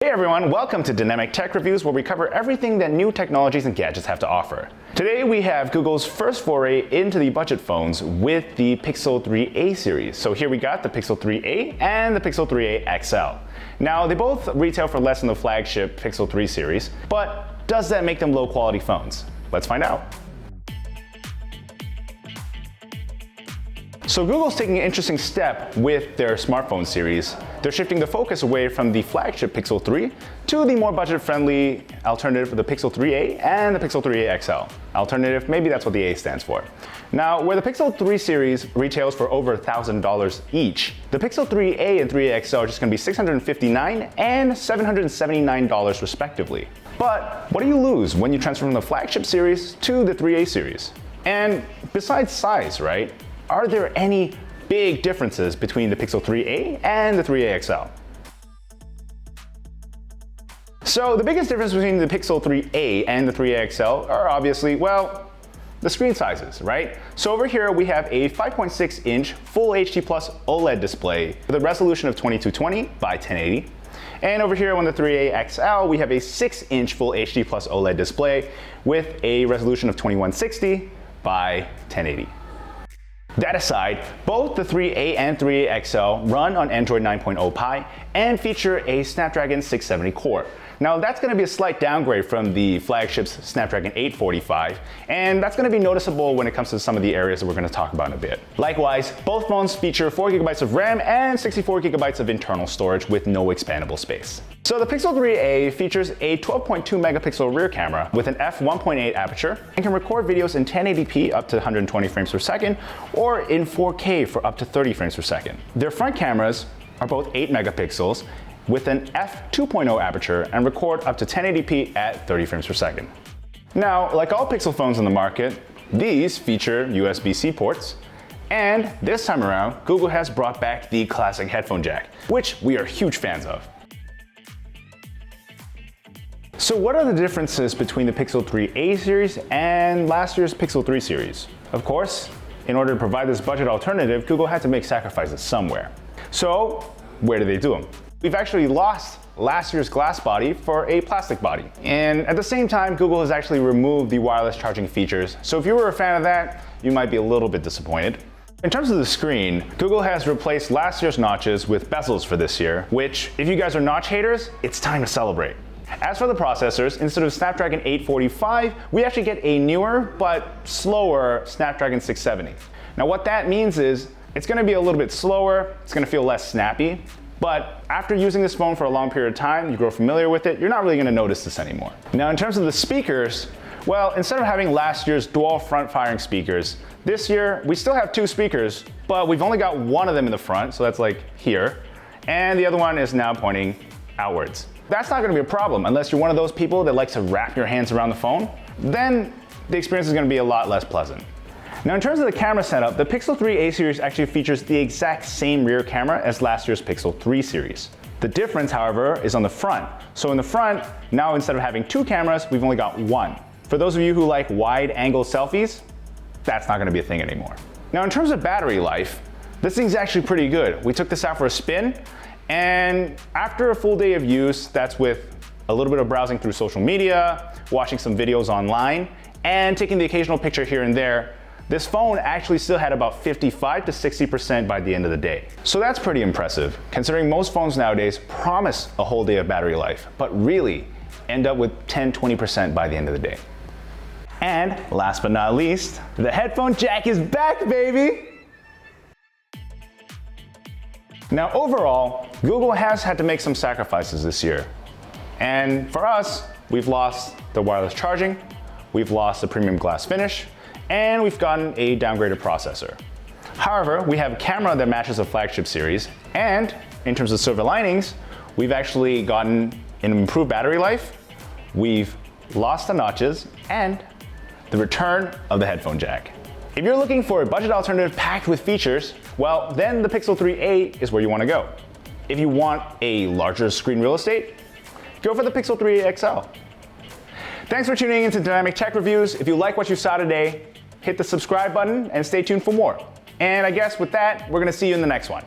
Hey everyone, welcome to Dynamic Tech Reviews, where we cover everything that new technologies and gadgets have to offer. Today we have Google's first foray into the budget phones with the Pixel 3a series. So here we got the Pixel 3a and the Pixel 3a XL. Now they both retail for less than the flagship Pixel 3 series, but does that make them low quality phones? Let's find out. So Google's taking an interesting step with their smartphone series. They're shifting the focus away from the flagship Pixel 3 to the more budget-friendly alternative for the Pixel 3a and the Pixel 3a XL. Alternative, maybe that's what the A stands for. Now, where the Pixel 3 series retails for over $1,000 each, the Pixel 3a and 3a XL are just going to be $659 and $779 respectively. But what do you lose when you transfer from the flagship series to the 3a series? And besides size, right? Are there any big differences between the Pixel 3a and the 3a XL? So the biggest difference between the Pixel 3a and the 3a XL are obviously, well, the screen sizes, right? So over here we have a 5.6-inch Full HD Plus OLED display with a resolution of 2220 by 1080. And over here on the 3a XL, we have a 6-inch Full HD Plus OLED display with a resolution of 2160 by 1080. That aside, both the 3a and 3a XL run on Android 9.0 Pie and feature a Snapdragon 670 core. Now that's going to be a slight downgrade from the flagship's Snapdragon 845, and that's going to be noticeable when it comes to some of the areas that we're going to talk about in a bit. Likewise, both phones feature 4GB of RAM and 64GB of internal storage with no expandable space. So the Pixel 3a features a 12.2 megapixel rear camera with an f1.8 aperture and can record videos in 1080p up to 120 frames per second or in 4K for up to 30 frames per second. Their front cameras are both 8 megapixels with an f2.0 aperture and record up to 1080p at 30 frames per second. Now, like all Pixel phones on the market, these feature USB-C ports, and this time around, Google has brought back the classic headphone jack, which we are huge fans of. So what are the differences between the Pixel 3a series and last year's Pixel 3 series? Of course, in order to provide this budget alternative, Google had to make sacrifices somewhere. So where do they do them? We've actually lost last year's glass body for a plastic body. And at the same time, Google has actually removed the wireless charging features. So if you were a fan of that, you might be a little bit disappointed. In terms of the screen, Google has replaced last year's notches with bezels for this year, which, if you guys are notch haters, it's time to celebrate. As for the processors, instead of Snapdragon 845, we actually get a newer but slower Snapdragon 670. Now what that means is it's going to be a little bit slower, it's going to feel less snappy, but after using this phone for a long period of time, you grow familiar with it, you're not really going to notice this anymore. Now in terms of the speakers, well, instead of having last year's dual front-firing speakers, this year we still have two speakers, but we've only got one of them in the front, so that's like here, and the other one is now pointing outwards. That's not going to be a problem unless you're one of those people that likes to wrap your hands around the phone, then the experience is going to be a lot less pleasant. Now in terms of the camera setup, the Pixel 3a series actually features the exact same rear camera as last year's Pixel 3 series. The difference, however, is on the front. So in the front, now instead of having two cameras, we've only got one. For those of you who like wide-angle selfies, that's not going to be a thing anymore. Now in terms of battery life, this thing's actually pretty good. We took this out for a spin, and after a full day of use, that's with a little bit of browsing through social media, watching some videos online, and taking the occasional picture here and there, this phone actually still had about 55 to 60% by the end of the day. So that's pretty impressive, considering most phones nowadays promise a whole day of battery life, but really end up with 10-20% by the end of the day. And last but not least, the headphone jack is back, baby! Now overall, Google has had to make some sacrifices this year. And for us, we've lost the wireless charging, we've lost the premium glass finish, and we've gotten a downgraded processor. However, we have a camera that matches the flagship series, and in terms of silver linings, we've actually gotten an improved battery life, we've lost the notches, and the return of the headphone jack. If you're looking for a budget alternative packed with features, well, then the Pixel 3a is where you want to go. If you want a larger screen real estate, go for the Pixel 3a XL. Thanks for tuning in to Dynamic Tech Reviews. If you like what you saw today, hit the subscribe button and stay tuned for more. And I guess with that, we're going to see you in the next one.